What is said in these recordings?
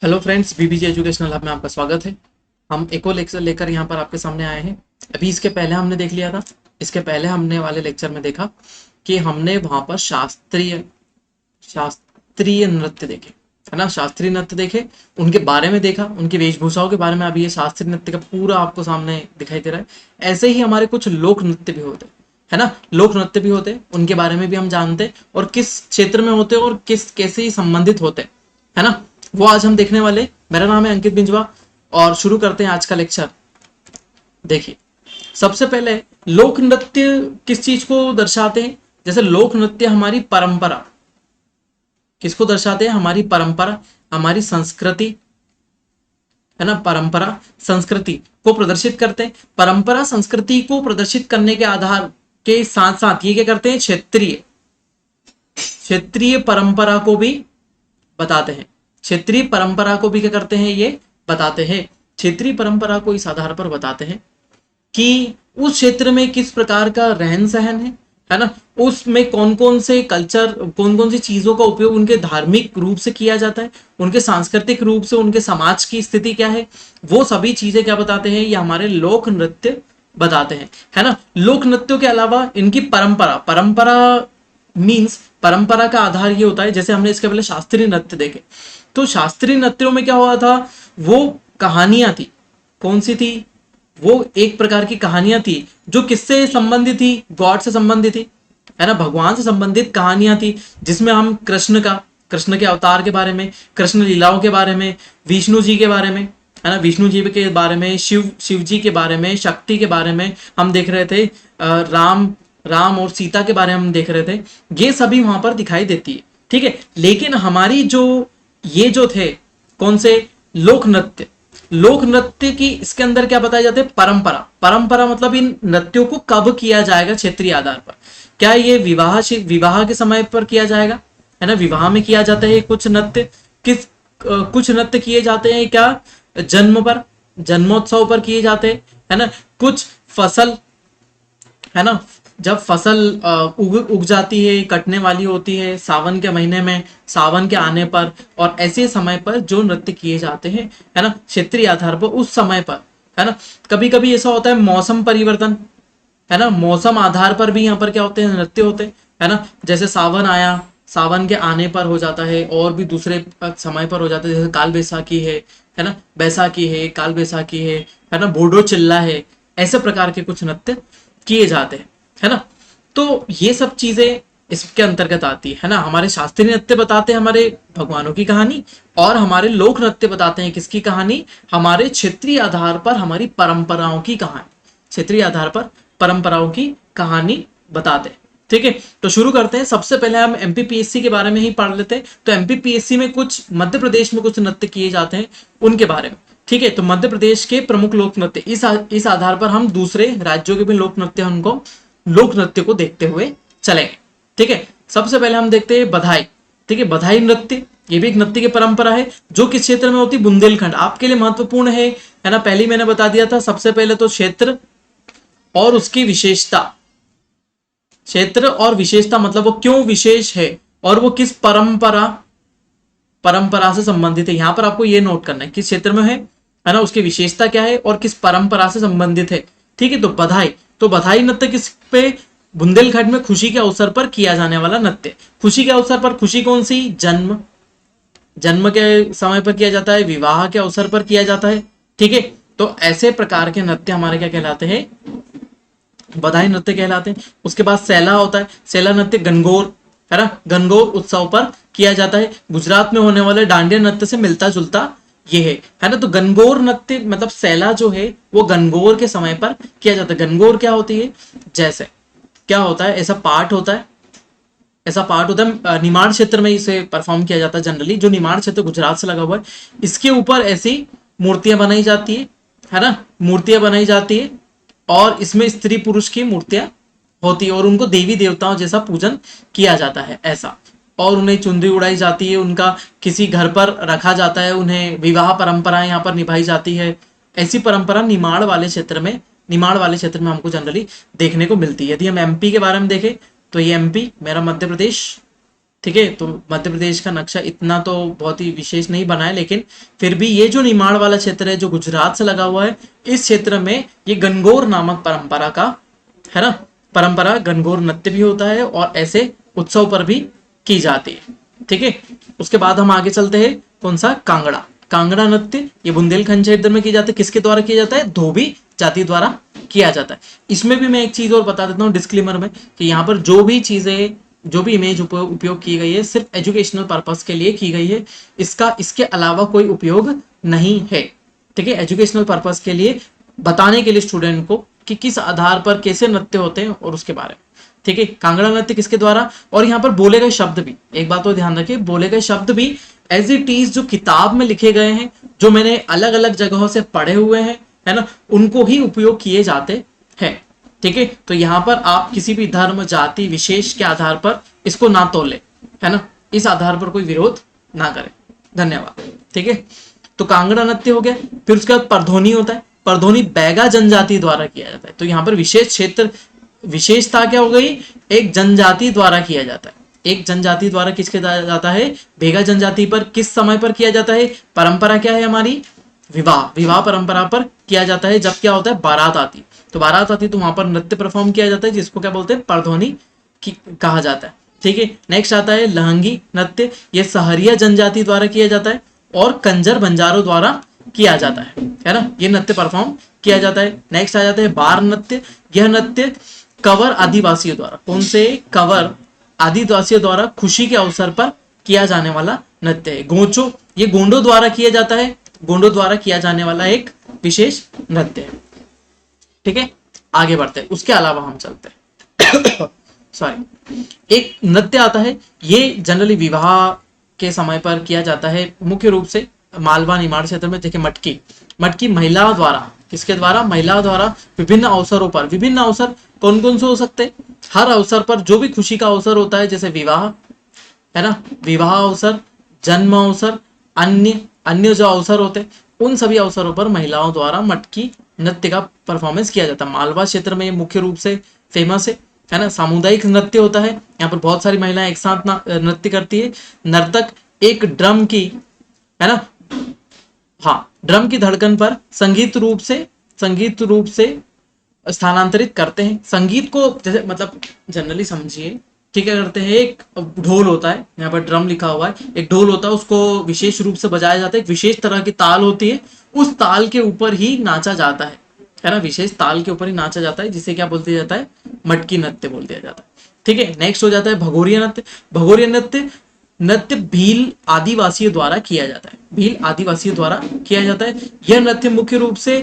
Hello friends, BBG educational hub में आपका स्वागत है। हम एक और लेक्चर लेकर यहाँ पर आपके सामने आए हैं। अभी इसके पहले हमने देख लिया था, इसके पहले हमने वाले लेक्चर में देखा कि हमने वहाँ पर शास्त्रीय शास्त्रीय नृत्य देखे, है ना। शास्त्रीय नृत्य देखे, उनके बारे में देखा, उनकी वेशभूषाओं के बारे में। अभी ये शास्त्रीय नृत्य का पूरा आपको सामने दिखाई दे रहा है। ऐसे ही हमारे कुछ लोक नृत्य भी होते हैं, है ना। लोक नृत्य भी होते हैं, उनके बारे में भी हम जानते हैं और किस क्षेत्र में होते हैं और किस कैसे ही संबंधित होते हैं, है ना। वो आज हम देखने वाले। मेरा नाम है अंकित बिंजवा और शुरू करते हैं आज का लेक्चर। देखिए, सबसे पहले लोक नृत्य किस चीज को दर्शाते हैं। जैसे लोक नृत्य हमारी परंपरा किसको दर्शाते हैं, हमारी परंपरा, हमारी संस्कृति, है ना। परंपरा संस्कृति को प्रदर्शित करते हैं। परंपरा संस्कृति को प्रदर्शित करने के आधार के साथ साथ ये क्या करते हैं, क्षेत्रीय क्षेत्रीय परंपरा को भी बताते हैं। क्षेत्रीय परंपरा को भी क्या करते हैं, ये बताते हैं। क्षेत्रीय परंपरा को इस आधार पर बताते हैं कि उस क्षेत्र में किस प्रकार का रहन सहन है ना। उसमें कौन कौन से कल्चर, कौन कौन सी चीजों का उपयोग उनके धार्मिक रूप से किया जाता है, उनके सांस्कृतिक रूप से उनके समाज की स्थिति क्या है, वो सभी चीजें क्या बताते हैं, ये हमारे लोक नृत्य बताते हैं, है ना। लोक नृत्यों के अलावा इनकी परंपरा परंपरा मीन्स परंपरा का आधार ये होता है। जैसे हमने इसके पहले शास्त्रीय नृत्य देखे, तो शास्त्रीय नृत्यों में क्या हुआ था, वो कहानियां थी। कौन सी थी, वो एक प्रकार की कहानियां थी जो किससे संबंधित थी, गॉड से संबंधित थी, है ना। भगवान से संबंधित कहानियां थी, जिसमें हम कृष्ण के अवतार के बारे में, कृष्ण लीलाओं के बारे में, विष्णु जी के बारे में, है ना, विष्णु जी के बारे में, शिव जी के बारे में, शक्ति के बारे में हम देख रहे थे। राम और सीता के बारे में हम देख रहे थे। ये सभी वहां पर दिखाई देती है, ठीक है। लेकिन हमारी ये जो थे कौन से, लोक नृत्य की इसके अंदर क्या बताया जाता है, परंपरा मतलब इन नृत्यों को कब किया जाएगा, क्षेत्रीय आधार पर। क्या ये विवाह के समय पर किया जाएगा, है ना। विवाह में किया जाता है कुछ नृत्य। कुछ नृत्य किए जाते हैं क्या, जन्म पर, जन्मोत्सव पर किए जाते हैं, है ना। कुछ फसल, है ना, जब फसल उग जाती है, कटने वाली होती है, सावन के महीने में, सावन के आने पर और ऐसे समय पर जो नृत्य किए जाते हैं, है ना, क्षेत्रीय आधार पर उस समय पर, है ना। कभी कभी ऐसा होता है मौसम परिवर्तन, है ना, मौसम आधार पर भी यहाँ पर क्या होते हैं, नृत्य होते हैं, है ना। जैसे सावन आया, सावन के आने पर हो जाता है, और भी दूसरे समय पर हो जाता है। जैसे काल बैसाखी है ना, बैसाखी है, काल बैसाखी है ना, बूढ़ो चिल्ला है। ऐसे प्रकार के कुछ नृत्य किए जाते हैं, है ना। तो ये सब चीजें इसके अंतर्गत आती है ना। हमारे शास्त्रीय नृत्य बताते हैं हमारे भगवानों की कहानी, और हमारे लोक नृत्य बताते हैं किसकी कहानी, हमारे क्षेत्रीय आधार पर हमारी परंपराओं की कहानी, क्षेत्रीय आधार पर परंपराओं की कहानी बताते हैं, ठीक है। तो शुरू करते हैं। सबसे पहले हम एमपीपीएससी के बारे में ही पढ़ लेते हैं। तो एमपीपीएससी में कुछ, मध्य प्रदेश में कुछ नृत्य किए जाते हैं, उनके बारे में, ठीक है। तो मध्य प्रदेश के प्रमुख लोक नृत्य, इस आधार पर हम दूसरे राज्यों के भी लोक नृत्य, उनको लोक नृत्य को देखते हुए चलेंगे, ठीक है। सबसे पहले हम देखते हैं बधाई, ठीक है। बधाई नृत्य, ये भी एक नृत्य की परंपरा है जो किस क्षेत्र में होती है, बुंदेलखंड। आपके लिए महत्वपूर्ण है ना। पहले ही मैंने बता दिया था। सबसे पहले तो क्षेत्र और उसकी विशेषता, क्षेत्र और विशेषता मतलब वो क्यों विशेष है और वो किस परंपरा से संबंधित है। यहां पर आपको ये नोट करना है किस क्षेत्र में है ना, उसकी विशेषता क्या है और किस परंपरा से संबंधित है, ठीक है। तो बधाई नृत्य किस पे, बुंदेलखंड में खुशी के अवसर पर किया जाने वाला नृत्य। खुशी के अवसर पर, खुशी कौन सी, जन्म के समय पर किया जाता है, विवाह के अवसर पर किया जाता है, ठीक है। तो ऐसे प्रकार के नृत्य हमारे क्या कहलाते हैं, बधाई नृत्य कहलाते हैं। उसके बाद सेला होता है, सेला नृत्य गणगौर, है ना, गणगौर उत्सव पर किया जाता है। गुजरात में होने वाले डांडिया नृत्य से मिलता जुलता ये है ना। तो गणगौर नृत्य मतलब सेला जो है वो गणगौर के समय पर किया जाता है। गणगौर क्या होती है, जैसे क्या होता है, ऐसा पार्ट होता है निमाड़ क्षेत्र में इसे परफॉर्म किया जाता है जनरली। जो निमाड़ क्षेत्र गुजरात से लगा हुआ है, इसके ऊपर ऐसी मूर्तियां बनाई जाती है ना, मूर्तियां बनाई जाती है, और इसमें स्त्री पुरुष की मूर्तियां होती है और उनको देवी देवताओं जैसा पूजन किया जाता है ऐसा। और उन्हें चुंदरी उड़ाई जाती है, उनका किसी घर पर रखा जाता है, उन्हें विवाह परंपराएं यहाँ पर निभाई जाती है। ऐसी परंपरा निमाड़ वाले क्षेत्र में हमको जनरली देखने को मिलती है। यदि हम एमपी के बारे में देखें तो ये एमपी मेरा मध्य प्रदेश, ठीक है, तो मध्य प्रदेश का नक्शा इतना तो बहुत ही विशेष नहीं बना है, लेकिन फिर भी ये जो निमाड़ वाला क्षेत्र है जो गुजरात से लगा हुआ है, इस क्षेत्र में ये गणगौर नामक परंपरा का, है ना, परंपरा गणगौर नृत्य भी होता है और ऐसे उत्सव पर भी की जाती है। ठीक है, उसके बाद हम आगे चलते हैं, कौन सा, कांगड़ा। कांगड़ा नृत्य ये बुंदेलखंड क्षेत्र में किया जाता है, किसके द्वारा किया जाता है, धोबी जाति द्वारा किया जाता है। इसमें भी मैं एक चीज और बता देता हूँ डिस्क्लेमर में कि यहाँ पर जो भी चीजें, जो भी इमेज उपयोग की गई है सिर्फ एजुकेशनल पर्पस के लिए की गई है, इसका इसके अलावा कोई उपयोग नहीं है। ठीक है, एजुकेशनल पर्पस के लिए बताने के लिए स्टूडेंट को कि किस आधार पर कैसे नृत्य होते हैं और उसके बारे में। ठीक है, कांगड़ा नृत्य किसके द्वारा, और यहाँ पर बोले गए शब्द भी, एक बात तो ध्यान रखिए, बोले गए शब्द भी एज इट इज जो किताब में लिखे गए हैं, जो मैंने अलग अलग जगहों से पढ़े हुए हैं, है ना, उनको ही उपयोग किए जाते हैं। ठीक है, तो यहाँ पर आप किसी भी धर्म जाति विशेष के आधार पर इसको ना तोले, है ना, इस आधार पर कोई विरोध ना करे। धन्यवाद। ठीक है, तो कांगड़ा नृत्य हो गया। फिर उसके बाद परधोनी होता है। परधोनी बैगा जनजाति द्वारा किया जाता है। तो यहाँ पर विशेष क्षेत्र, विशेषता क्या हो गई, एक जनजाति द्वारा किया जाता है। एक जनजाति द्वारा किसके जाता है, भेगा जनजाति पर। किस समय पर किया जाता है, परंपरा क्या है हमारी, विवाह, विवाह परंपरा पर किया जाता है। जब क्या होता है, बारात आती, तो बारात आती तो वहां पर नृत्य परफॉर्म किया जाता है, जिसको क्या बोलते हैं, परधोनी कहा जाता है। ठीक है, नेक्स्ट आता है लहंगी नृत्य। यह सहरिया जनजाति द्वारा किया जाता है और कंजर बंजारों द्वारा किया जाता है ना, ये नृत्य परफॉर्म किया जाता है। नेक्स्ट आ जाता है बार नृत्य। यह नृत्य कवर आदिवासियों द्वारा, कौन से, कवर आदिवासियों द्वारा खुशी के अवसर पर किया जाने वाला नृत्य है। गोंचो, ये गोंडों द्वारा किया जाता है, गोंडों द्वारा किया जाने वाला एक विशेष नृत्य है। ठीक है, आगे बढ़ते हैं। उसके अलावा हम चलते हैं सॉरी, एक नृत्य आता है, ये जनरली विवाह के समय पर किया जाता है, मुख्य रूप से मालवा निमाड़ क्षेत्र में। देखिए मटकी, मटकी महिलाओं द्वारा, किसके द्वारा, महिलाओं द्वारा विभिन्न अवसरों पर, विभिन्न अवसर कौन कौन से हो सकते हैं, हर अवसर पर जो भी खुशी का अवसर होता है, जैसे विवाह, है ना, विवाह अवसर, जन्म अवसर, अन्य अन्य जो अवसर होते हैं, उन सभी अवसरों पर महिलाओं द्वारा मटकी नृत्य का परफॉर्मेंस किया जाता है। मालवा क्षेत्र में ये मुख्य रूप से फेमस है ना। सामुदायिक नृत्य होता है, यहाँ पर बहुत सारी महिलाएं एक साथ नृत्य करती है। नर्तक एक ड्रम की, है ना, हाँ, ड्रम की धड़कन पर संगीत रूप से स्थानांतरित करते हैं। संगीत को जैसे, मतलब जनरली समझिए, ठीक है, करते हैं, एक ढोल होता है, यहाँ पर ड्रम लिखा हुआ है, एक ढोल होता है, उसको विशेष रूप से बजाया जाता है, एक विशेष तरह की ताल होती है, उस ताल के ऊपर ही नाचा जाता है ना, विशेष ताल के ऊपर ही नाचा जाता है, जिसे क्या बोल दिया जाता है, मटकी नृत्य बोल दिया जाता है। ठीक है, नेक्स्ट हो जाता है भगोरिया नृत्य। भगोरिया नृत्य भील आदिवासियों द्वारा किया जाता है, भील आदिवासियों द्वारा किया जाता है। यह नृत्य मुख्य रूप से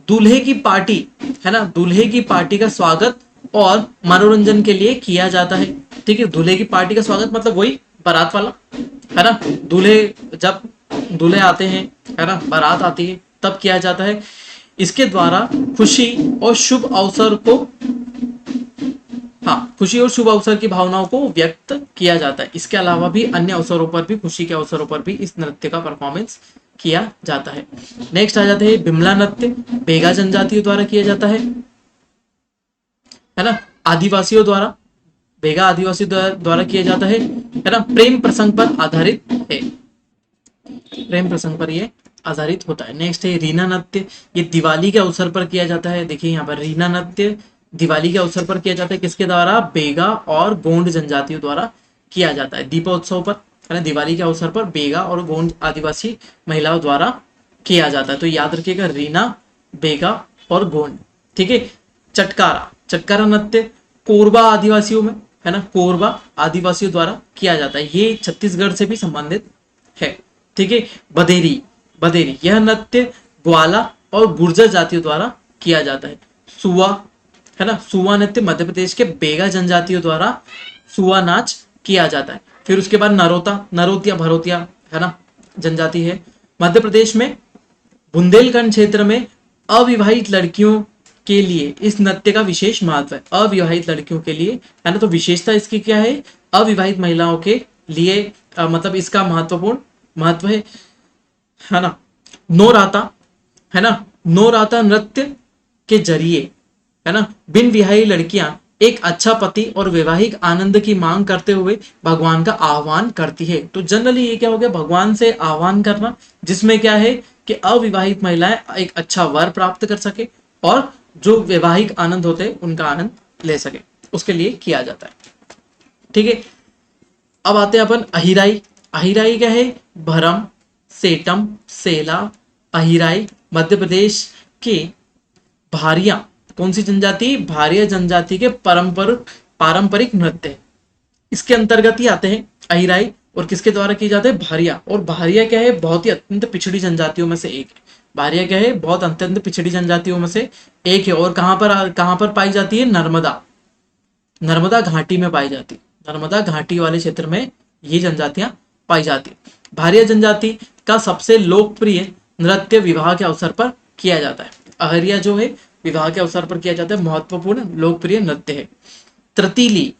दूल्हे की पार्टी, है ना, दूल्हे की पार्टी का स्वागत और मनोरंजन के लिए किया जाता है। ठीक है, दूल्हे की पार्टी का स्वागत मतलब वही बारात वाला, है ना, जब दूल्हे आते हैं, है ना, बारात आती है, तब किया जाता है। इसके द्वारा खुशी और शुभ अवसर को, हाँ, खुशी और शुभ अवसर की भावनाओं को व्यक्त किया जाता है। इसके अलावा भी अन्य अवसरों पर भी, खुशी के अवसरों पर भी इस नृत्य का परफॉर्मेंस किया जाता है। नेक्स्ट आ जाते हैं बिमला नृत्य। बेगा जनजातियों द्वारा किया जाता है ना, आदिवासियों द्वारा, बेगा आदिवासियों द्वारा किया जाता है ना। प्रेम प्रसंग पर आधारित है, प्रेम प्रसंग पर ये आधारित होता है। नेक्स्ट है रीना नृत्य। ये दिवाली के अवसर पर किया जाता है। देखिए यहाँ पर रीना नृत्य दिवाली के अवसर पर किया जाता है, किसके द्वारा, बेगा और गोंड जनजातियों द्वारा किया जाता है। दीपोत्सव पर, है ना, दिवाली के अवसर पर बेगा और गोंड आदिवासी महिलाओं द्वारा किया जाता है। तो याद रखिएगा, रीना, बेगा और गोंड। ठीक है, चटकारा नृत्य कोरबा आदिवासियों में, है ना, कोरबा आदिवासियों द्वारा किया जाता है, ये छत्तीसगढ़ से भी संबंधित है। ठीक है, बदेरी यह नृत्य ग्वाला और गुर्जर जातियों द्वारा किया जाता है। सुआ, है ना, सुआ नृत्य मध्य प्रदेश के बेगा जनजातियों द्वारा सुआ नाच किया जाता है। फिर उसके बाद नरोतिया भरोतिया, है ना, जनजाति है मध्य प्रदेश में। बुंदेलखंड क्षेत्र में अविवाहित लड़कियों के लिए इस नृत्य का विशेष महत्व है। अविवाहित लड़कियों के लिए, है ना, तो विशेषता इसकी क्या है, अविवाहित महिलाओं के लिए मतलब इसका महत्वपूर्ण महत्व है ना। नौराता, है ना, नौराता नृत्य के जरिए, है ना, बिन विवाही लड़कियां एक अच्छा पति और वैवाहिक आनंद की मांग करते हुए भगवान का आह्वान करती है। तो जनरली ये क्या हो गया, भगवान से आह्वान करना, जिसमें क्या है कि अविवाहित महिलाएं एक अच्छा वर प्राप्त कर सके और जो वैवाहिक आनंद होते हैं उनका आनंद ले सके, उसके लिए किया जाता है। ठीक है, अब आते हैं अपन अहिराई। अहिराई क्या है, भरम, सेटम, सेला, अहिराई मध्य प्रदेश के भारिया, कौन सी जनजाति, भारिया जनजाति के पारंपरिक नृत्य है। इसके अंतर्गत ही आते हैं अहिराई, और किसके द्वारा किए जाते हैं, भारिया। और भारिया क्या है, बहुत ही अत्यंत पिछड़ी जनजातियों में से एक है। भारिया क्या है, बहुत अत्यंत पिछड़ी जनजातियों में से एक है। और कहाँ पर पाई जाती है, नर्मदा घाटी में पाई जाती है। नर्मदा घाटी वाले क्षेत्र में ये जनजातियां पाई जाती है। भारिया जनजाति का सबसे लोकप्रिय नृत्य विवाह के अवसर पर किया जाता है। अहरिया जो है विवाह के अवसर पर किया जाता है, महत्वपूर्ण लोकप्रिय नृत्य है। तृतीली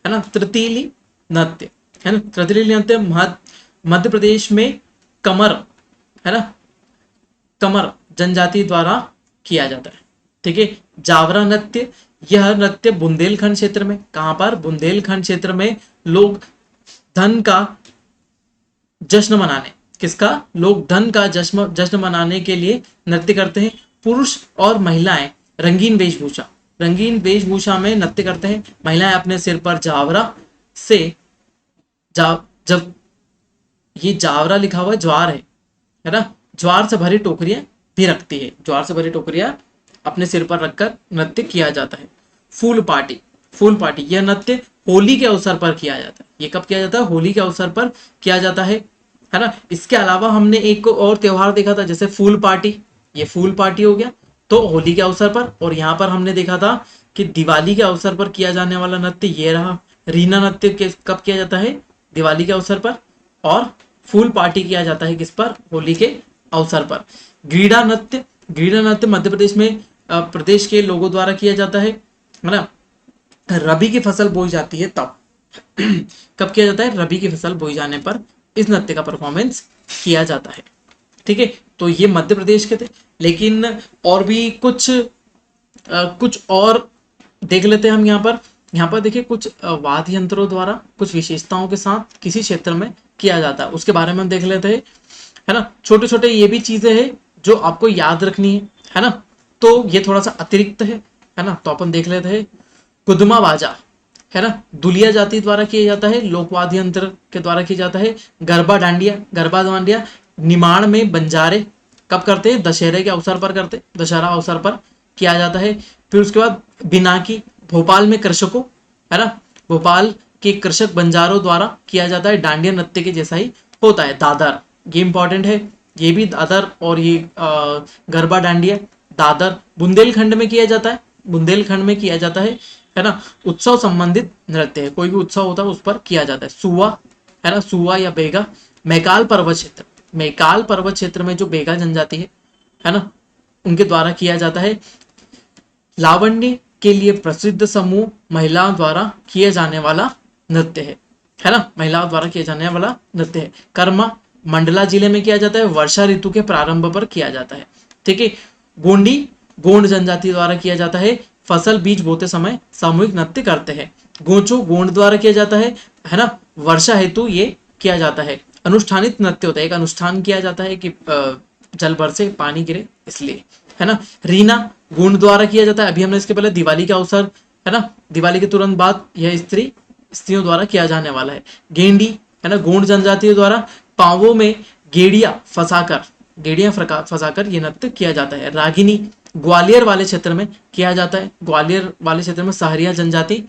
है ना, तृतीली नृत्य है ना, तृतीली नृत्य मध्य प्रदेश में कमर है ना, कमर जनजाति द्वारा किया जाता है। ठीक है, जावरा नृत्य, यह नृत्य बुंदेलखंड क्षेत्र में, कहां पर, बुंदेलखंड क्षेत्र में लोग धन का जश्न मनाने, किसका, लोग धन का जश्न मनाने के लिए नृत्य करते हैं। पुरुष और महिलाएं रंगीन वेशभूषा में नृत्य करते हैं। महिलाएं अपने सिर पर जावरा से जब ये जावरा लिखा हुआ ज्वार है ना, ज्वार से भरी टोकरियां भी रखती है। ज्वार से भरी टोकरियां अपने सिर पर रखकर नृत्य किया जाता है। फूल पार्टी यह नृत्य होली के अवसर पर किया जाता है। ये कब किया जाता है, होली के अवसर पर किया जाता है ना। इसके अलावा हमने एक और त्योहार देखा था, जैसे फूल पार्टी, ये फूल पार्टी हो गया तो होली के अवसर पर। और यहाँ पर हमने देखा था कि दिवाली के अवसर पर किया जाने वाला नृत्य ये रहा। रीना नृत्य कब किया जाता है, दिवाली के अवसर पर। और फूल पार्टी किया जाता है किस पर, होली के अवसर पर। गीड़ा नृत्य मध्य प्रदेश में प्रदेश के लोगों द्वारा किया जाता है ना। रबी की फसल बोई जाती है तब कब किया जाता है, रबी की फसल बोई जाने पर इस नृत्य का परफॉर्मेंस किया जाता है। ठीक है, तो ये मध्य प्रदेश के थे। लेकिन और भी कुछ और देख लेते हैं हम। यहाँ पर देखिए, कुछ वाद्य यंत्रों द्वारा कुछ विशेषताओं के साथ किसी क्षेत्र में किया जाता है, उसके बारे में हम देख लेते हैं, है ना। छोटे छोटे ये भी चीजें हैं जो आपको याद रखनी है ना, तो ये थोड़ा सा अतिरिक्त है ना। तो अपन देख लेते हैं, कुदमा बाजा है ना, दुलिया जाति द्वारा किया जाता है, लोकवाद्य यंत्र के द्वारा किया जाता है। गरबा दांडिया निमाड़ में बंजारे कब करते हैं, दशहरे के अवसर पर करते, दशहरा अवसर पर किया जाता है। फिर उसके बाद बिनाकी, भोपाल में कृषकों है ना, भोपाल के कृषक बंजारों द्वारा किया जाता है, डांडिया नृत्य के जैसा ही होता है। दादर, ये इंपॉर्टेंट है, ये भी दादर और ये गरबा दांडिया दादर बुंदेलखंड में किया जाता है ना। उत्सव संबंधित नृत्य है, कोई भी उत्सव होता है उस पर किया जाता है। सुवा है ना, सुवा या बेगा। मैकाल पर्वत क्षेत्र में जो बेगा जनजाति है ना, उनके द्वारा किया जाता है। लावण्य के लिए प्रसिद्ध समूह महिलाओं द्वारा किए जाने वाला नृत्य है ना, महिलाओं द्वारा किया जाने वाला नृत्य है। कर्मा मंडला जिले में किया जाता है, वर्षा ऋतु के प्रारंभ पर किया जाता है। ठीक है, गोंडी गोंड जनजाति द्वारा किया जाता है, फसल बीज बोते समय सामूहिक नृत्य करते हैं। गोचो गोंड द्वारा किया जाता है ना, वर्षा हेतु ये किया जाता है। अनुष्ठानित नृत्य होता है, एक अनुष्ठान किया जाता है कि जल बरसे पानी गिरे इसलिए, है ना। रीना गोंड द्वारा किया जाता है, अभी हमने इसके पहले दिवाली का अवसर है ना, दिवाली के तुरंत बाद यह स्त्रियों द्वारा किया जाने वाला है। गेंडी है ना, गोंड जनजातियों द्वारा पांवों में गेड़िया फंसाकर ये नृत्य किया जाता है। रागिनी ग्वालियर वाले क्षेत्र में किया जाता है, ग्वालियर वाले क्षेत्र में सहरिया जनजाति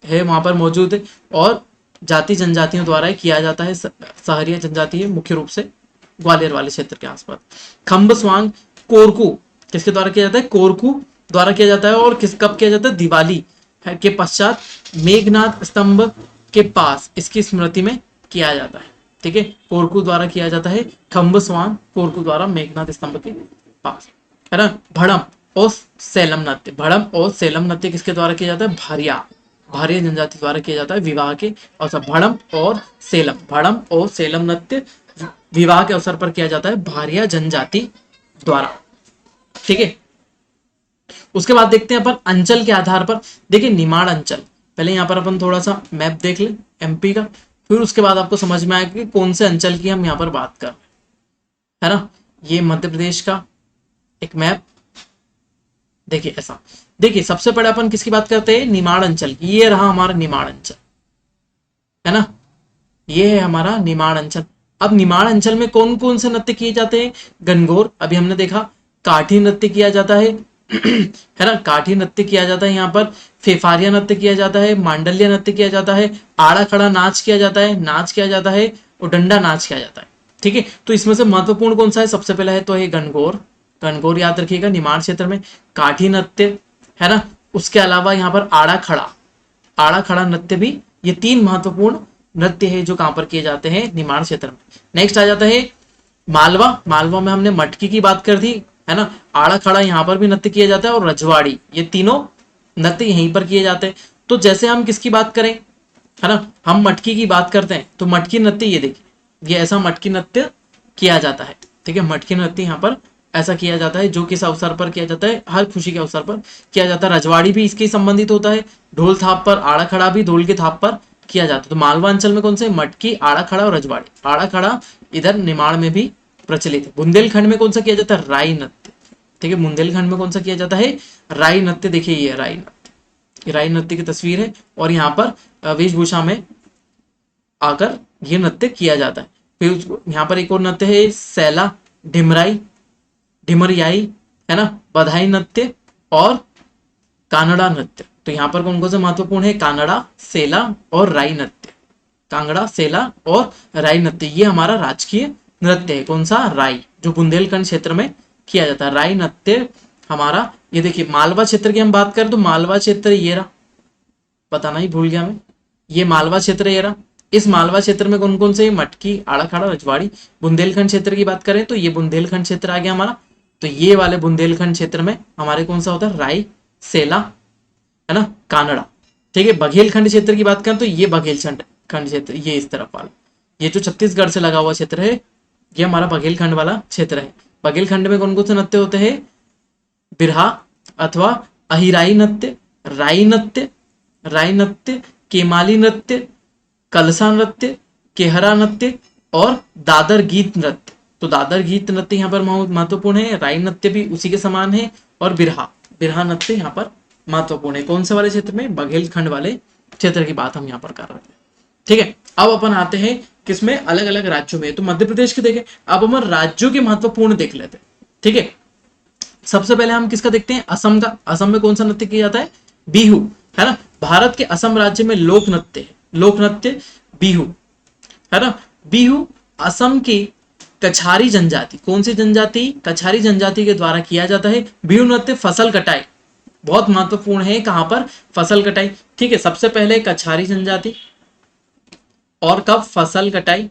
है वहां पर मौजूद है, और जाति जनजातियों द्वारा किया जाता है। सहरिया जनजाति है मुख्य रूप से ग्वालियर वाले क्षेत्र के आसपास। खम्ब स्वांग कोरकू किसके द्वारा किया जाता है, कोरकू द्वारा किया जाता है। और कब किया जाता है, दिवाली के पश्चात मेघनाथ स्तंभ के पास इसकी स्मृति में किया जाता है। ठीक है, कोरकू द्वारा किया जाता है, खम्ब स्वांग कोरकू द्वारा मेघनाथ स्तंभ के पास, है ना। भड़म और सेलम नृत्य किसके द्वारा किया जाता है, भारिया जनजाति द्वारा किया जाता है विवाह के अवसर। भड़म और सेलम नृत्य विवाह के अवसर पर किया जाता है भारिया जनजाति द्वारा। ठीक है, उसके बाद देखते हैं अपन अंचल के आधार पर। देखिए निमाड़ अंचल, पहले यहाँ पर अपन थोड़ा सा मैप देख लें एमपी का, फिर उसके बाद आपको समझ में आएगा कि कौन से अंचल की हम यहाँ पर बात कर रहे हैं, है ना। ये मध्य प्रदेश का एक मैप, देखिए ऐसा। देखिए सबसे पहले अपन किसकी बात करते हैं, निमाड़ अंचल की। ये रहा हमारा निमाड़ अंचल, है ना, ये है हमारा निमाड़ अंचल। अब निमाड़ अंचल में कौन कौन से नृत्य किए जाते हैं, गणगौर अभी हमने देखा, काठी नृत्य किया जाता है है ना, काठी नृत्य किया जाता है यहाँ पर, फेफारिया नृत्य किया जाता है, मांडल्य नृत्य किया जाता है, आड़ा खड़ा नाच किया जाता है, नाच किया जाता है, और डंडा नाच किया जाता है। ठीक है, तो इसमें से महत्वपूर्ण कौन सा है, सबसे पहला है तो है गणगौर। गणगौर याद रखिएगा निमाड़ क्षेत्र में, काठी नृत्य, है ना। उसके अलावा यहाँ पर आड़ा खड़ा, आड़ा खड़ा नृत्य भी, ये तीन महत्वपूर्ण नृत्य है जो कहां पर किए जाते हैं, निमाड़ क्षेत्र में। नेक्स्ट आ जाता है मालवा। मालवा में हमने मटकी की बात कर दी, है ना। आड़ा खड़ा यहाँ पर भी नृत्य किया जाता है, और रजवाड़ी, ये तीनों नृत्य यहीं पर किए जाते हैं। तो जैसे हम किसकी बात करें, है ना, हम मटकी की बात करते हैं, तो मटकी नृत्य ये देखिए, ये ऐसा मटकी नृत्य किया जाता है। ठीक है, मटकी नृत्य यहाँ पर ऐसा किया जाता है, जो किस अवसर पर किया जाता है, हर खुशी के अवसर पर किया जाता है। रजवाड़ी भी इसके संबंधित होता है, ढोल थाप पर, आड़ा खड़ा भी ढोल के थाप पर किया जाता है। तो मालवा अंचल में कौन से, मटकी, आड़ा खड़ा और रजवाड़ी। आड़ा खड़ा इधर निमाड़ में भी प्रचलित है। बुंदेलखंड में कौन सा किया जाता है, राई नृत्य। ठीक है, बुंदेलखंड में कौन सा किया जाता है, राई नृत्य। देखिए ये राई नृत्य, ये राई नृत्य की तस्वीर है, और यहाँ पर वेशभूषा में आकर ये नृत्य किया जाता है। फिर यहाँ पर एक और नृत्य है सैला, ढिमराई, ढिमरियाई, है ना, बधाई नृत्य और कानड़ा नृत्य। तो यहाँ पर कौन कौन से महत्वपूर्ण है, कानड़ा, सेला और राई नृत्य। कांगड़ा, सेला और राई नृत्य, ये हमारा राजकीय नृत्य है। कौन सा, राई, जो बुंदेलखंड क्षेत्र में किया जाता है। राई नृत्य हमारा, ये देखिए मालवा क्षेत्र की हम बात करें तो मालवा क्षेत्र ये रहा, बताना ही भूल गया मैं, ये मालवा क्षेत्र ये रहा। इस मालवा क्षेत्र में कौन कौन से, मटकी, आड़ा खड़ा, रजवाड़ी। बुंदेलखंड क्षेत्र की बात करें तो ये बुंदेलखंड क्षेत्र आ गया हमारा। तो ये वाले बुंदेलखंड क्षेत्र में हमारे कौन सा होता है, राई, सेला, है ना, कानड़ा। ठीक है, बघेलखंड क्षेत्र की बात करें तो ये बघेलखंड क्षेत्र, ये इस तरफ वाला, ये जो छत्तीसगढ़ से लगा हुआ क्षेत्र है, ये हमारा बघेलखंड वाला क्षेत्र है। बघेलखंड में कौन कौन से नृत्य होते हैं, बिरहा अथवा अहिराई नृत्य, राई नृत्य, केमाली नृत्य, कलसा नृत्य, केहरा नृत्य और दादर गीत नृत्य। तो दादर गीत नृत्य यहाँ पर महत्वपूर्ण है, राई नृत्य भी उसी के समान है, और बिरहा नृत्य यहाँ पर महत्वपूर्ण है। कौन से वाले क्षेत्र में, बघेलखंड वाले क्षेत्र की बात हम यहाँ पर कर रहे हैं। ठीक है, अब अपन आते हैं किसमें, अलग अलग राज्यों में। तो मध्य प्रदेश के देखें, अब हम राज्यों के महत्वपूर्ण देख लेते हैं। ठीक है, सबसे पहले हम किसका देखते हैं, असम का। असम में कौन सा नृत्य किया जाता है, बिहू, है ना। भारत के असम राज्य में लोक नृत्य है, लोक नृत्य बिहू, है ना। बिहू असम की कछारी जनजाति, कौन सी जनजाति, कछारी जनजाति के द्वारा किया जाता है। बिहू नृत्य फसल कटाई, बहुत महत्वपूर्ण है, कहां पर, फसल कटाई। ठीक है, सबसे पहले कछारी जनजाति, और कब, फसल कटाई,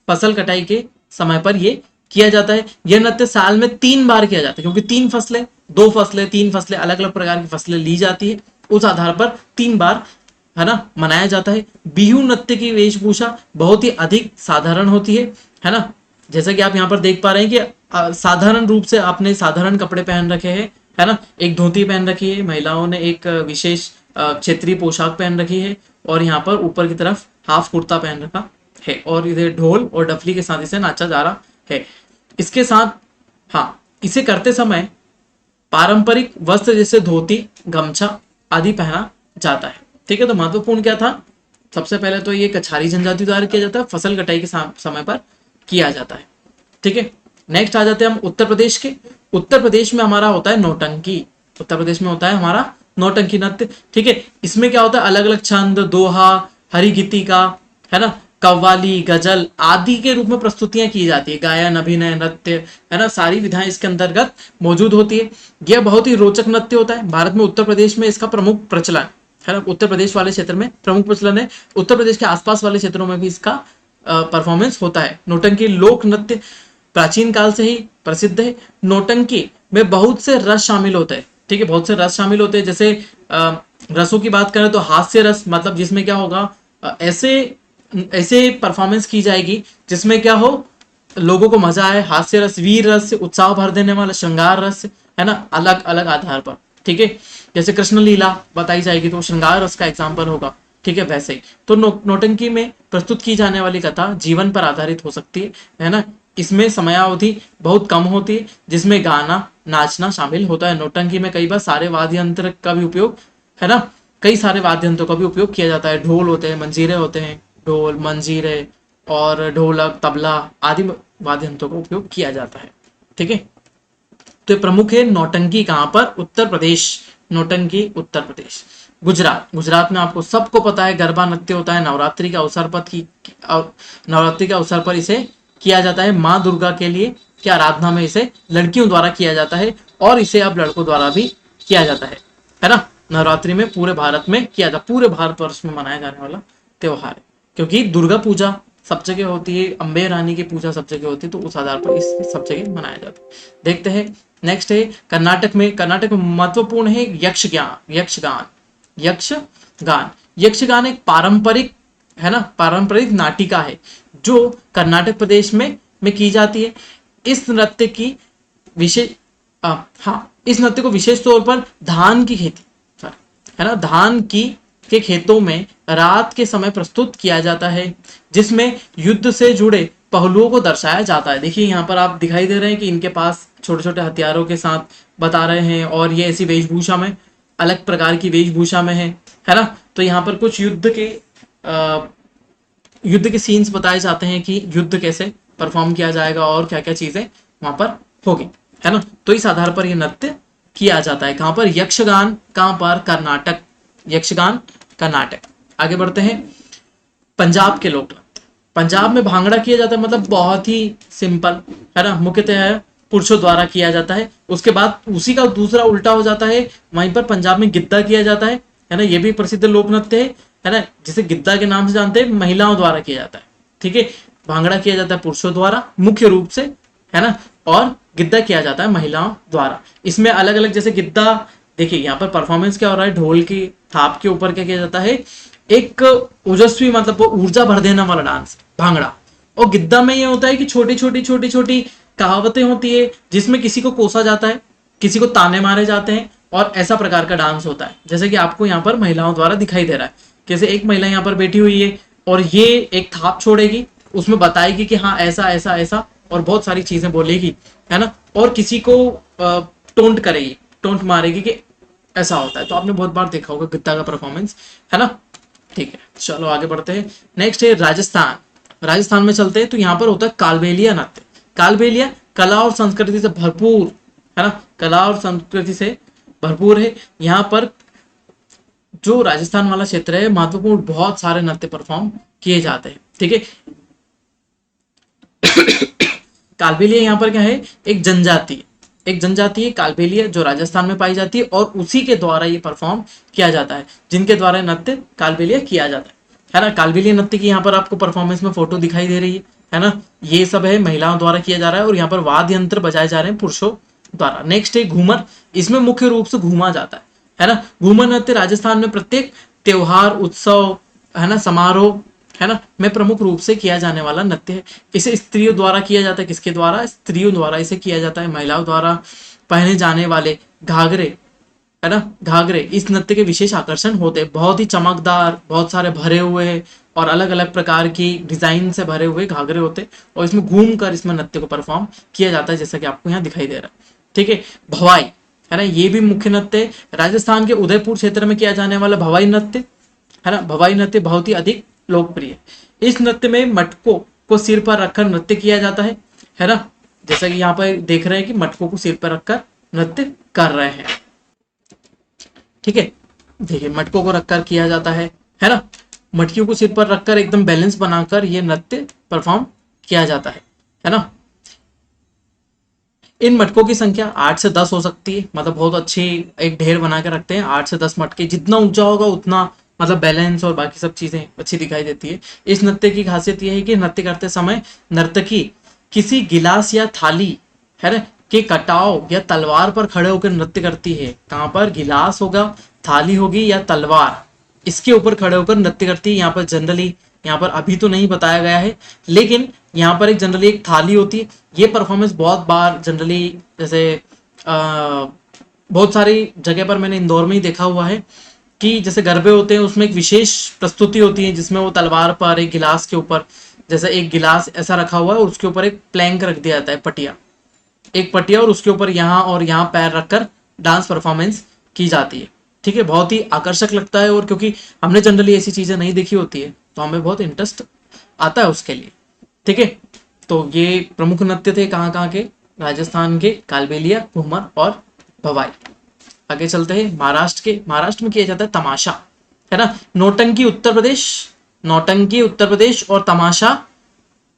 फसल कटाई के समय पर ये किया जाता है। यह नृत्य साल में 3 बार किया जाता है, क्योंकि 3 फसलें, 2 फसलें, 3 फसलें, अलग अलग प्रकार की फसलें ली जाती है, उस आधार पर 3 बार, है ना, मनाया जाता है। बिहू नृत्य की वेशभूषा बहुत ही अधिक साधारण होती है ना। जैसा कि आप यहाँ पर देख पा रहे हैं कि साधारण रूप से आपने साधारण कपड़े पहन रखे हैं, है ना। एक धोती पहन रखी है, महिलाओं ने एक विशेष क्षेत्रीय पोशाक पहन रखी है, और यहाँ पर ऊपर की तरफ हाफ कुर्ता पहन रखा है, और इधर ढोल और डफली के साथ इसे नाचा जा रहा है। इसके साथ, हाँ, इसे करते समय पारंपरिक वस्त्र जैसे धोती, गमछा आदि पहना जाता है। ठीक है, तो महत्वपूर्ण क्या था, सबसे पहले तो ये कछारी जनजाति द्वारा किया जाता है, फसल कटाई के समय पर किया जाता है। ठीक है, नेक्स्ट आ जाते हैं हम उत्तर प्रदेश के। उत्तर प्रदेश में हमारा होता है नौटंकी, उत्तर प्रदेश में होता है हमारा नौटंकी नृत्य। ठीक है, इसमें क्या होता है, अलग अलग छंद, दोहा, हरिगीतिका, है ना, कव्वाली, गजल आदि के रूप में प्रस्तुतियां की जाती है। गायन, अभिनय, नृत्य, है ना, सारी विधाएं इसके अंतर्गत मौजूद होती है। यह बहुत ही रोचक नृत्य होता है। भारत में उत्तर प्रदेश में इसका प्रमुख प्रचलन है ना, उत्तर प्रदेश वाले क्षेत्र में प्रमुख प्रचलन है। उत्तर प्रदेश के आसपास वाले क्षेत्रों में भी इसका परफॉर्मेंस होता है। नौटंकी लोक नृत्य प्राचीन काल से ही प्रसिद्ध है। नौटंकी में बहुत से रस शामिल होते हैं। ठीक है, बहुत से रस शामिल होते हैं। जैसे रसों की बात करें तो हास्य रस, मतलब जिसमें क्या होगा, ऐसे परफॉर्मेंस की जाएगी जिसमें क्या हो, लोगों को मजा आए, हास्य रस, वीर रस, उत्साह भर देने वाला श्रृंगार रस, है ना, अलग अलग आधार पर। ठीक है, जैसे कृष्ण लीला बताई जाएगी तो श्रृंगार रस का एग्जाम्पल होगा। ठीक है, वैसे ही तो नौटंकी में प्रस्तुत की जाने वाली कथा जीवन पर आधारित हो सकती है ना। इसमें समयावधि बहुत कम होती है, जिसमें गाना नाचना शामिल होता है। नौटंकी में कई बार सारे वाद्य यंत्र का भी उपयोग, है ना, कई सारे वाद्य यंत्रों का भी उपयोग किया जाता है। ढोल होते हैं, मंजीरे होते हैं, ढोल, मंजीरे और ढोलक, तबला आदि वाद्य यंत्रों का उपयोग किया जाता है। ठीक है, तो ये प्रमुख है नौटंकी। कहाँ पर? उत्तर प्रदेश। नौटंकी उत्तर प्रदेश। गुजरात, गुजरात में आपको सबको पता है गरबा नृत्य होता है। नवरात्रि के अवसर पर नवरात्रि के अवसर पर इसे किया जाता है। माँ दुर्गा के लिए की आराधना में इसे लड़कियों द्वारा किया जाता है और इसे अब लड़कों द्वारा भी किया जाता है ना। नवरात्रि में पूरे भारत में किया जाता, पूरे भारतवर्ष में मनाया जाने वाला त्योहार है, क्योंकि दुर्गा पूजा सब जगह होती है, अम्बे रानी की पूजा सब जगह होती है, तो उस आधार पर इस सब जगह मनाया जाता है। देखते हैं नेक्स्ट है कर्नाटक में। कर्नाटक में महत्वपूर्ण है यक्षगान। यक्षगान एक पारंपरिक, है ना, पारंपरिक नाटिका है जो कर्नाटक प्रदेश में की जाती है। इस नृत्य की विशेष इस नृत्य को विशेष तौर पर धान की खेती, है ना, धान की के खेतों में रात के समय प्रस्तुत किया जाता है, जिसमें युद्ध से जुड़े पहलुओं को दर्शाया जाता है। देखिए यहाँ पर आप दिखाई दे रहे हैं कि इनके पास छोटे छोटे हथियारों के साथ बता रहे हैं, और ये ऐसी वेशभूषा में, अलग प्रकार की वेशभूषा में है ना। तो यहाँ पर कुछ युद्ध के सीन्स बताए जाते हैं कि युद्ध कैसे परफॉर्म किया जाएगा और क्या क्या चीजें वहां पर होगी, है ना। तो इस आधार पर यह नृत्य किया जाता है। कहां पर? यक्षगान कहां पर? कर्नाटक। यक्षगान कर्नाटक। आगे बढ़ते हैं, पंजाब के लोक नृत्य। पंजाब में भांगड़ा किया जाता है, मतलब बहुत ही सिंपल, है ना, मुख्यतः पुरुषों द्वारा किया जाता है। उसके बाद उसी का दूसरा उल्टा हो जाता है, वहीं पर पंजाब में गिद्दा किया जाता है ना। ये भी प्रसिद्ध लोक नृत्य है ना, जिसे गिद्दा के नाम से जानते हैं, महिलाओं द्वारा किया जाता है। ठीक है, भांगड़ा किया जाता है पुरुषों द्वारा मुख्य रूप से, है ना, और गिद्दा किया जाता है महिलाओं द्वारा। इसमें अलग अलग, जैसे गिद्दा, देखिए यहाँ पर परफॉर्मेंस क्या हो रहा है, ढोल की थाप के ऊपर क्या किया जाता है, एक ओजस्वी, मतलब ऊर्जा भर देने वाला डांस भांगड़ा। और गिद्दा में ये होता है कि छोटी छोटी कहावतें होती है, जिसमें किसी को कोसा जाता है, किसी को ताने मारे जाते हैं, और ऐसा प्रकार का डांस होता है, जैसे कि आपको यहाँ पर महिलाओं द्वारा दिखाई दे रहा है। जैसे एक महिला यहाँ पर बैठी हुई है और ये एक थाप छोड़ेगी, उसमें बताएगी कि हाँ ऐसा ऐसा ऐसा, और बहुत सारी चीजें बोलेगी, है ना, और किसी को टोंट करेगी, टोंट मारेगी कि ऐसा होता है। तो आपने बहुत बार देखा होगा गिद्दा का परफॉर्मेंस, है ना। ठीक है, चलो आगे बढ़ते हैं। नेक्स्ट है राजस्थान। राजस्थान में चलते हैं, तो यहाँ पर होता है कालबेलिया नृत्य। कालबेलिया कला और संस्कृति से भरपूर, है ना, कला और संस्कृति से भरपूर है। यहाँ पर जो राजस्थान वाला क्षेत्र है, महत्वपूर्ण बहुत सारे नृत्य परफॉर्म किए जाते हैं। ठीक है, कालबेलिया यहाँ पर क्या है, एक जनजाति है कालबेलिया, जो राजस्थान में पाई जाती है, और उसी के द्वारा ये परफॉर्म किया जाता है, जिनके द्वारा नृत्य कालबेलिया किया जाता है ना। कालबेलिया नृत्य की यहाँ पर आपको परफॉर्मेंस में फोटो दिखाई दे रही है ना। ये सब है महिलाओं द्वारा किया जा रहा है, और यहाँ पर वाद्य यंत्र बजाए जा रहे हैं पुरुषों द्वारा। नेक्स्ट है घूमर। इसमें मुख्य रूप से घूमा जाता है ना। घूमर नृत्य राजस्थान में प्रत्येक त्योहार, उत्सव, है ना, समारोह, है ना, में प्रमुख रूप से किया जाने वाला नृत्य है। इसे स्त्रियों द्वारा किया जाता है। किसके द्वारा? स्त्रियों द्वारा इसे किया जाता है। महिलाओं द्वारा पहने जाने वाले घाघरे, है ना, घाघरे इस नृत्य के विशेष आकर्षण होते हैं। बहुत ही चमकदार, बहुत सारे भरे हुए और अलग अलग प्रकार की डिजाइन से भरे हुए घाघरे होते हैं, और इसमें घूम कर इसमें नृत्य को परफॉर्म किया जाता है, जैसा कि आपको यहाँ दिखाई दे रहा है। ठीक है, भवाई, है ना, ये भी मुख्य नृत्य है। राजस्थान के उदयपुर क्षेत्र में किया जाने वाला भवाई नृत्य, है ना, भवाई नृत्य बहुत ही अधिक लोकप्रिय। इस नृत्य में मटकों को सिर पर रखकर नृत्य किया जाता है ना, जैसा कि यहाँ पर देख रहे हैं कि मटकों को सिर पर रखकर नृत्य कर रहे हैं। ठीक है, देखिए मटकों को रखकर किया जाता है ना, मटकियों को सिर पर रखकर एकदम बैलेंस बनाकर ये नृत्य परफॉर्म किया जाता है ना। इन मटकों की संख्या 8 से 10 हो सकती है, मतलब बहुत अच्छी एक ढेर बना के रखते हैं। 8 से 10 मटके, जितना ऊंचा होगा उतना मतलब बैलेंस और बाकी सब चीजें अच्छी दिखाई देती है। इस नृत्य की खासियत यह है कि नृत्य करते समय नर्तकी किसी गिलास या थाली, है ना, के कटाव या तलवार पर खड़े होकर नृत्य करती है। कहाँ पर? गिलास होगा, थाली होगी या तलवार, इसके ऊपर खड़े होकर नृत्य करती है। यहाँ पर जनरली यहाँ पर अभी तो नहीं बताया गया है, लेकिन यहाँ पर एक जनरली एक थाली होती है। ये परफॉर्मेंस बहुत बार जनरली जैसे बहुत सारी जगह पर मैंने इंदौर में ही देखा हुआ है कि जैसे गरबे होते हैं उसमें एक विशेष प्रस्तुति होती है जिसमें वो तलवार पर एक गिलास के ऊपर, जैसे एक गिलास ऐसा रखा हुआ है और उसके ऊपर एक प्लैंक रख दिया जाता है, पटिया, एक पटिया, और उसके ऊपर यहाँ और यहाँ पैर रखकर डांस परफॉर्मेंस की जाती है। ठीक है, बहुत ही आकर्षक लगता है और क्योंकि हमने जनरली ऐसी चीजें नहीं देखी होती है तो हमें बहुत इंटरेस्ट आता है उसके लिए। ठीक है, तो ये प्रमुख नृत्य थे कहाँ कहाँ के, राजस्थान के कालबेलिया, घूमर और भवाई। आगे चलते हैं महाराष्ट्र के। महाराष्ट्र में किया जाता है तमाशा, है ना। नौटंकी उत्तर प्रदेश, नौटंकी उत्तर प्रदेश और तमाशा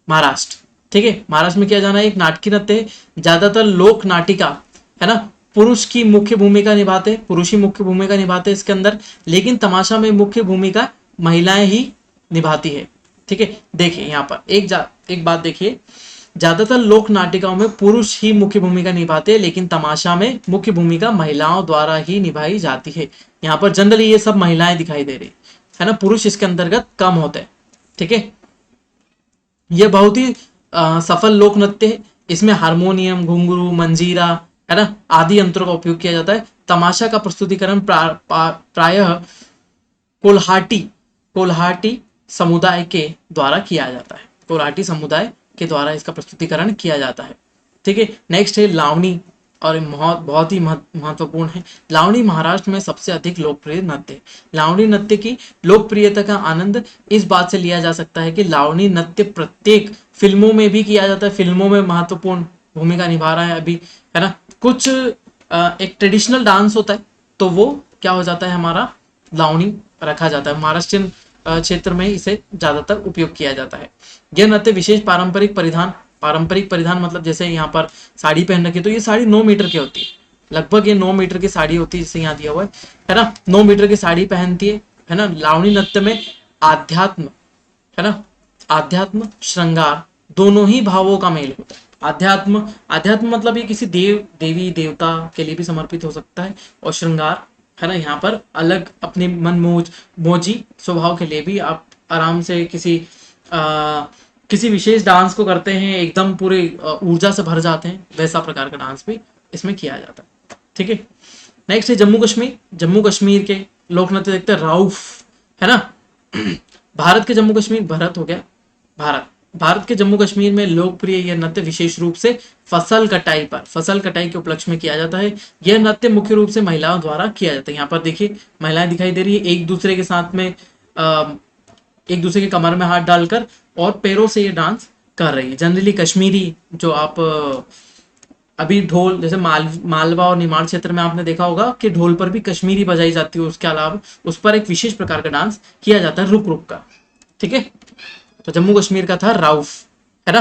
महाराष्ट्र। ठीक है, महाराष्ट्र में किया जाना है एक नाटकीय नृत्य है, ज्यादातर लोक नाटिका, है ना, पुरुष की मुख्य भूमिका निभाते, पुरुष ही मुख्य भूमिका निभाते इसके अंदर, लेकिन तमाशा में मुख्य भूमिका महिलाएं ही निभाती है। ठीक है, देखिए यहाँ पर एक बात देखिए, ज्यादातर लोक नाटिकाओं में पुरुष ही मुख्य भूमिका निभाते हैं, लेकिन तमाशा में मुख्य भूमिका महिलाओं द्वारा ही निभाई जाती है। यहाँ पर जनरली ये सब महिलाएं दिखाई दे रही है ना, पुरुष इसके अंतर्गत कम होते हैं। ठीक है, यह बहुत ही सफल लोक नृत्य है। इसमें हारमोनियम, घुंघरू, मंजीरा, है ना, आदि यंत्रों का उपयोग किया जाता है। तमाशा का प्रस्तुतिकरण प्रायः कोल्हाटी कोल्हाटी समुदाय के द्वारा किया जाता है, कोल्हाटी समुदाय के द्वारा इसका प्रस्तुतिकरण किया जाता है। ठीक है, नेक्स्ट है लावणी, और बहुत ही महत्वपूर्ण है। लावणी महाराष्ट्र में सबसे अधिक लोकप्रिय नृत्य है। लावणी नृत्य की लोकप्रियता का आनंद इस बात से लिया जा सकता है कि लावणी नृत्य प्रत्येक फिल्मों में भी किया जाता है, फिल्मों में महत्वपूर्ण भूमिका निभा रहा है अभी, है ना। कुछ एक ट्रेडिशनल डांस होता है तो वो क्या हो जाता है, हमारा लावणी रखा जाता है। महाराष्ट्रियन क्षेत्र में इसे ज्यादातर उपयोग किया जाता है। यह नृत्य विशेष पारंपरिक परिधान मतलब जैसे यहाँ पर साड़ी पहन रखी, तो ये साड़ी 9 मीटर की होती है, लगभग ये 9 मीटर की साड़ी होती है, जिसे यहाँ दिया हुआ है ना, 9 मीटर की साड़ी पहनती है ना। लावणी नृत्य में आध्यात्म, है ना, आध्यात्म श्रृंगार दोनों ही भावों का मेल होता है। आध्यात्म मतलब ये किसी देवी देवता के लिए भी समर्पित हो सकता है, और श्रृंगार, है ना, यहाँ पर अलग अपने मोजी स्वभाव के लिए भी आप आराम से किसी विशेष डांस को करते हैं, एकदम पूरे ऊर्जा से भर जाते हैं, वैसा प्रकार का डांस भी इसमें किया जाता है। ठीक है, नेक्स्ट है जम्मू कश्मीर। जम्मू कश्मीर के लोक नृत्य देखते हैं राउफ, है ना। भारत के जम्मू कश्मीर, भारत हो गया भारत के जम्मू कश्मीर में लोकप्रिय यह नृत्य विशेष रूप से फसल कटाई के उपलक्ष्य में किया जाता है। यह नृत्य मुख्य रूप से महिलाओं द्वारा किया जाता है। यहाँ पर देखिए महिलाएं दिखाई दे रही है, एक दूसरे के साथ में एक दूसरे के कमर में हाथ डालकर और पैरों से ये डांस कर रही है। जनरली कश्मीरी जो आप अभी ढोल, जैसे मालवा और निमाड़ क्षेत्र में आपने देखा होगा कि ढोल पर भी कश्मीरी बजाई जाती है, उसके अलावा उस पर एक विशेष प्रकार का डांस किया जाता है रुक रुक का। ठीक है, तो जम्मू कश्मीर का था राउफ, है ना।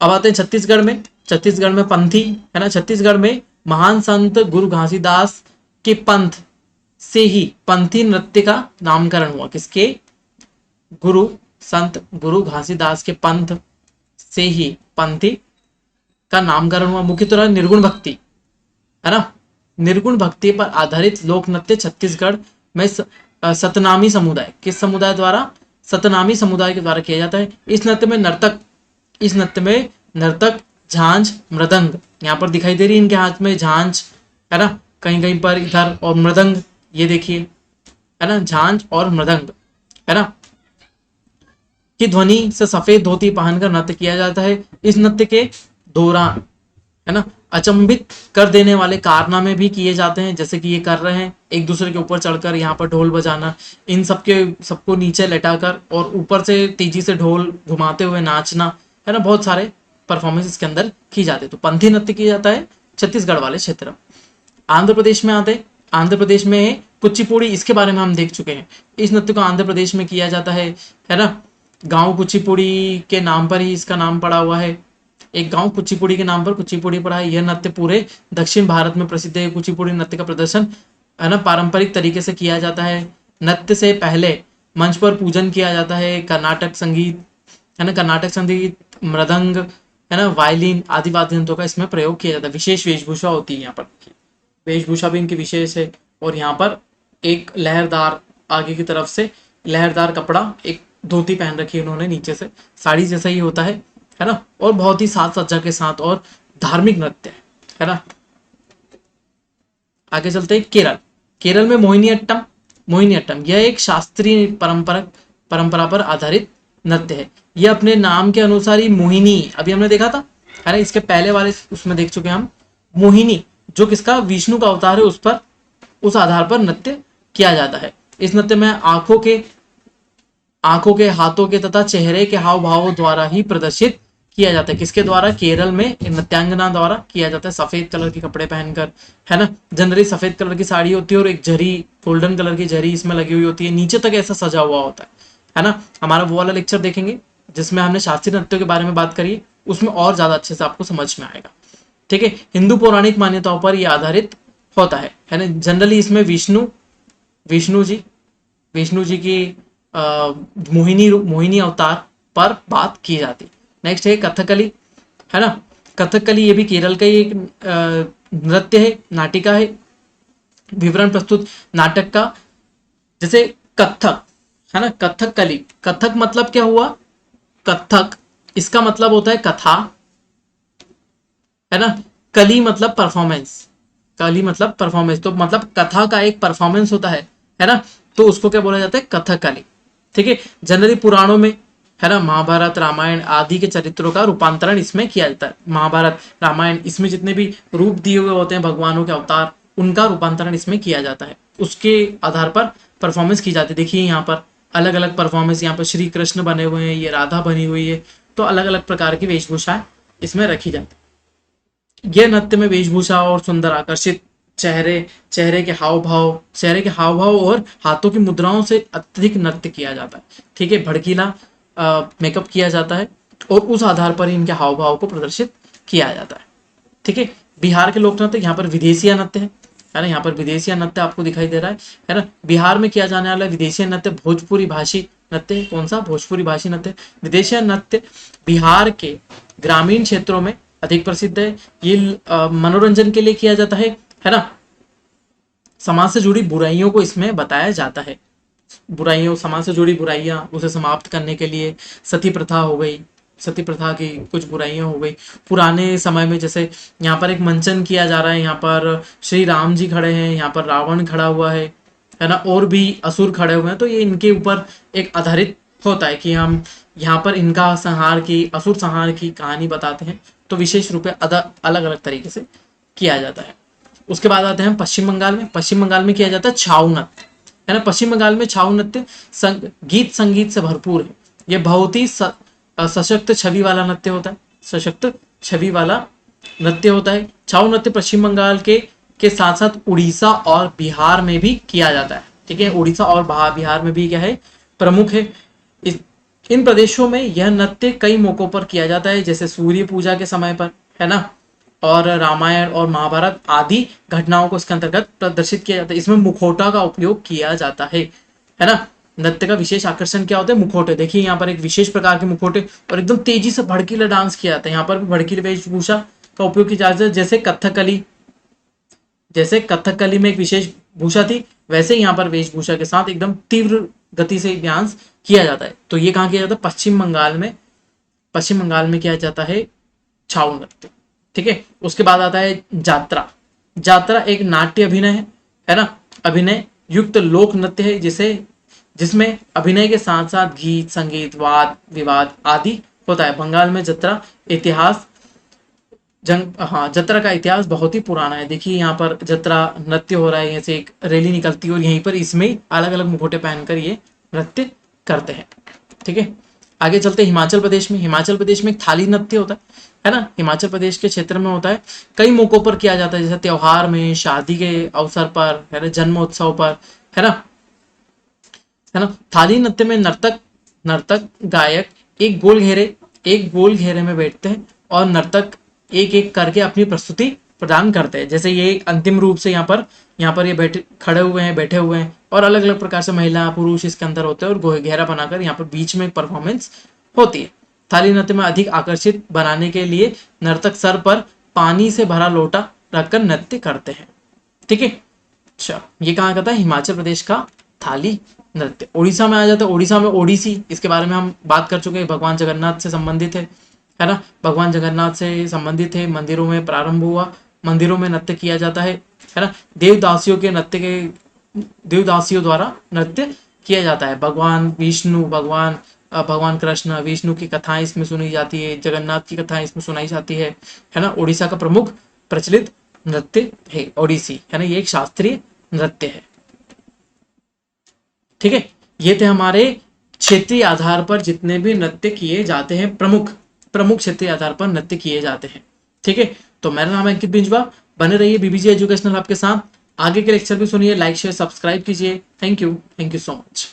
अब आते हैं छत्तीसगढ़ में पंथी, है ना। छत्तीसगढ़ में महान संत गुरु घासीदास के पंथ से ही पंथी नृत्य का नामकरण हुआ। किसके? संत गुरु घासीदास के पंथ से ही पंथी का नामकरण हुआ। मुख्यतः निर्गुण भक्ति, है ना, निर्गुण भक्ति पर आधारित लोक नृत्य छत्तीसगढ़ में सतनामी समुदाय, किस समुदाय द्वारा? सतनामी समुदाय के द्वारा किया जाता है। इस नृत्य में नर्तक झांझ, मृदंग, यहाँ पर दिखाई दे रही है इनके हाथ में झांझ, है ना, कहीं कहीं पर इधर, और मृदंग, ये देखिए, है ना, झांझ और मृदंग, है ना, की ध्वनि से सफेद धोती पहनकर नृत्य किया जाता है। इस नृत्य के दौरान, है ना, अचंभित कर देने वाले कारनामे भी किए जाते हैं, जैसे कि ये कर रहे हैं एक दूसरे के ऊपर चढ़कर यहाँ पर ढोल बजाना, इन सबको नीचे लेटाकर और ऊपर से तेजी से ढोल घुमाते हुए नाचना, है ना, बहुत सारे परफॉर्मेंस इसके अंदर की जाती है। तो पंथी नृत्य किया जाता है छत्तीसगढ़ वाले क्षेत्र। आंध्र प्रदेश में आते, आंध्र प्रदेश में कुचिपुड़ी, इसके बारे में हम देख चुके हैं। इस नृत्य को आंध्र प्रदेश में किया जाता है ना। गांव कुचिपुड़ी के नाम पर ही इसका नाम पड़ा हुआ है, एक गांव कुचिपुड़ी के नाम पर कुचिपुड़ी पड़ा है। यह नृत्य पूरे दक्षिण भारत में प्रसिद्ध है। कुचिपुड़ी नृत्य का प्रदर्शन, है ना, पारंपरिक तरीके से किया जाता है। नृत्य से पहले मंच पर पूजन किया जाता है। कर्नाटक संगीत, है ना, कर्नाटक संगीत, मृदंग, है ना, वायलिन आदि वाद्य यंत्रों का इसमें प्रयोग किया जाता है। विशेष वेशभूषा होती है यहाँ पर, वेशभूषा भी इनकी विशेष है। और यहाँ पर एक लहरदार, आगे की तरफ से लहरदार कपड़ा, एक धोती पहन रखी है उन्होंने, नीचे से साड़ी जैसा ही होता है ना, और बहुत ही साज सज्जा के साथ, और धार्मिक नृत्य है ना। आगे चलते हैं केरल। केरल में मोहिनीअट्टम, मोहिनीअट्टम यह एक शास्त्रीय परंपरा पर आधारित नृत्य है। यह अपने नाम के अनुसार ही मोहिनी, अभी हमने देखा था है ना, इसके पहले वाले उसमें देख चुके हैं हम, मोहिनी जो किसका, विष्णु का अवतार है, उस आधार पर नृत्य किया जाता है। इस नृत्य में आंखों के, हाथों के तथा चेहरे के हाव भावों द्वारा ही प्रदर्शित किया जाता है। किसके द्वारा, केरल में नृत्यांगना द्वारा किया जाता है, सफेद कलर के कपड़े पहनकर है ना। जनरली सफेद कलर की साड़ी होती है और एक झरी, गोल्डन कलर की झरी इसमें लगी हुई होती है, नीचे तक ऐसा सजा हुआ होता है ना। हमारा वो वाला लेक्चर देखेंगे जिसमें हमने शास्त्रीय नृत्यों के बारे में बात करी, उसमें और ज्यादा अच्छे से आपको समझ में आएगा। ठीक है, हिंदू पौराणिक मान्यताओं पर यह आधारित होता है ना। जनरली इसमें विष्णु जी की मोहिनी अवतार पर बात की जाती। नेक्स्ट है कथकली है ना। कथकली ये भी केरल का ही एक नृत्य है, नाटिका है। विवरण प्रस्तुत नाटक का, जैसे कथक है ना, कथकली, कथक मतलब क्या हुआ, कथक इसका मतलब होता है कथा है ना। कली मतलब परफॉर्मेंस, कली मतलब परफॉर्मेंस, तो मतलब कथा का एक परफॉर्मेंस होता है ना, तो उसको क्या बोला जाता है, कथकली। ठीक है, जनरली पुराणों में है ना, महाभारत रामायण आदि के चरित्रों का रूपांतरण इसमें किया जाता है। महाभारत रामायण इसमें जितने भी रूप दिए हुए होते हैं भगवानों के अवतार, उनका रूपांतरण इसमें किया जाता है, उसके आधार पर परफॉर्मेंस की जाती है। देखिए यहाँ पर अलग अलग परफॉर्मेंस, यहाँ पर श्री कृष्ण बने हुए हैं, ये राधा बनी हुई है, तो अलग अलग प्रकार की वेशभूषाएं इसमें रखी जाती है। यह नृत्य में वेशभूषा और सुंदर आकर्षित चेहरे के हाव भाव और हाथों की मुद्राओं से अत्यधिक नृत्य किया जाता है। ठीक है, भड़कीला मेकअप किया जाता है और उस आधार पर इनके हाव भाव को प्रदर्शित किया जाता है। ठीक है, बिहार के लोक नृत्य, यहाँ पर विदेशिया नृत्य है ना, यहाँ पर विदेशिया नृत्य आपको दिखाई दे रहा है ना। बिहार में किया जाने वाला विदेशी नृत्य भोजपुरी भाषी नृत्य है। कौन सा, भोजपुरी भाषी नृत्य। विदेशी नृत्य बिहार के ग्रामीण क्षेत्रों में अधिक प्रसिद्ध है। ये मनोरंजन के लिए किया जाता है ना। समाज से जुड़ी बुराइयों को इसमें बताया जाता है, बुराइयों, समाज से जुड़ी बुराइयां उसे समाप्त करने के लिए, सती प्रथा हो गई, सती प्रथा की कुछ बुराइयां हो गई पुराने समय में। जैसे यहाँ पर एक मंचन किया जा रहा है, यहाँ पर श्री राम जी खड़े हैं, यहाँ पर रावण खड़ा हुआ है ना, और भी असुर खड़े हुए हैं, तो ये इनके ऊपर एक आधारित होता है कि हम यहाँ पर इनका संहार की, असुर संहार की कहानी बताते हैं, तो विशेष रूप से अलग अलग तरीके से किया जाता है। उसके बाद आते हैं पश्चिम बंगाल में। पश्चिम बंगाल में किया जाता है छाऊ नृत्य है ना। पश्चिम बंगाल में छाऊ नृत्य गीत संगीत से भरपूर है। यह बहुत ही सशक्त छवि वाला नृत्य होता है, सशक्त छवि वाला नृत्य होता है। छाऊ नृत्य पश्चिम बंगाल के साथ साथ उड़ीसा और बिहार में भी किया जाता है। ठीक है, उड़ीसा और बिहार में भी क्या है, प्रमुख है। इन प्रदेशों में यह नृत्य कई मौकों पर किया जाता है, जैसे सूर्य पूजा के समय पर है ना, और रामायण और महाभारत आदि घटनाओं को इसके अंतर्गत प्रदर्शित किया जाता है। इसमें मुखौटा का उपयोग किया जाता है ना। नृत्य का विशेष आकर्षण क्या होता है, मुखौटे। देखिए यहाँ पर एक विशेष प्रकार के मुखौटे, और एकदम तेजी से भड़कीला डांस किया जाता है। यहाँ पर भी भड़कीले वेशभूषा का उपयोग किया जाता है। जैसे कथकली में एक विशेष भूषा थी, वैसे यहाँ पर वेशभूषा के साथ एकदम तीव्र गति से डांस किया जाता है। तो ये कहाँ किया जाता है, पश्चिम बंगाल में किया जाता है छाऊ नृत्य। ठीक है, उसके बाद आता है जात्रा। जात्रा एक नाट्य अभिनय है ना, अभिनय युक्त लोक नृत्य है, जिसमें अभिनय के साथ साथ गीत संगीत वाद विवाद आदि होता है। बंगाल में जत्रा जत्रा का इतिहास बहुत ही पुराना है। देखिए यहाँ पर जत्रा नृत्य हो रहा है, यहाँ से एक रैली निकलती है और यहीं पर इसमें अलग अलग मुखौटे पहनकर ये नृत्य करते हैं। ठीक है, आगे चलते हैं हिमाचल प्रदेश में। हिमाचल प्रदेश में एक थाली नृत्य होता है ना, हिमाचल प्रदेश के क्षेत्र में होता है, कई मौकों पर किया जाता है, जैसे त्योहार में, शादी के अवसर पर है ना, जन्मोत्सव पर है ना। थाली नृत्य में नर्तक गायक एक गोल घेरे में बैठते हैं और नर्तक एक एक करके अपनी प्रस्तुति प्रदान करते हैं। जैसे ये अंतिम रूप से यहाँ पर ये बैठे हुए हैं और अलग अलग प्रकार से महिला पुरुष इसके अंदर होते हैं और घेरा बनाकर यहाँ पर बीच में एक परफॉर्मेंस होती है। थाली नृत्य में अधिक आकर्षित बनाने के लिए नर्तक सर पर पानी से भरा लोटा रखकर नृत्य करते हैं। ठीक है, अच्छा, ये कहाँ का था, हिमाचल प्रदेश का थाली नृत्य। उड़ीसा में आ जाता है, उड़ीसा में ओडिसी, इसके बारे में हम बात कर चुके हैं, भगवान जगन्नाथ से संबंधित है ना, भगवान जगन्नाथ से संबंधित है, मंदिरों में प्रारंभ हुआ, मंदिरों में नृत्य किया जाता है ना, देवदासियों के नृत्य के, देवदासियों द्वारा नृत्य किया जाता है। भगवान विष्णु, भगवान कृष्ण विष्णु की कथाएं इसमें सुनी जाती है, जगन्नाथ की कथाएं इसमें सुनाई जाती है ना। उड़ीसा का प्रमुख प्रचलित नृत्य है ओडिसी, है ना, ये एक शास्त्रीय नृत्य है। ठीक है, ये थे हमारे क्षेत्रीय आधार पर जितने भी नृत्य किए जाते हैं, प्रमुख प्रमुख क्षेत्रीय आधार पर नृत्य किए जाते हैं। ठीक है, तो मेरा नाम है अंकित बिंजवा, बने रहिए बीबीजी एजुकेशनल आपके साथ, आगे के लेक्चर भी सुनिए, लाइक शेयर सब्सक्राइब कीजिए। Thank you so much.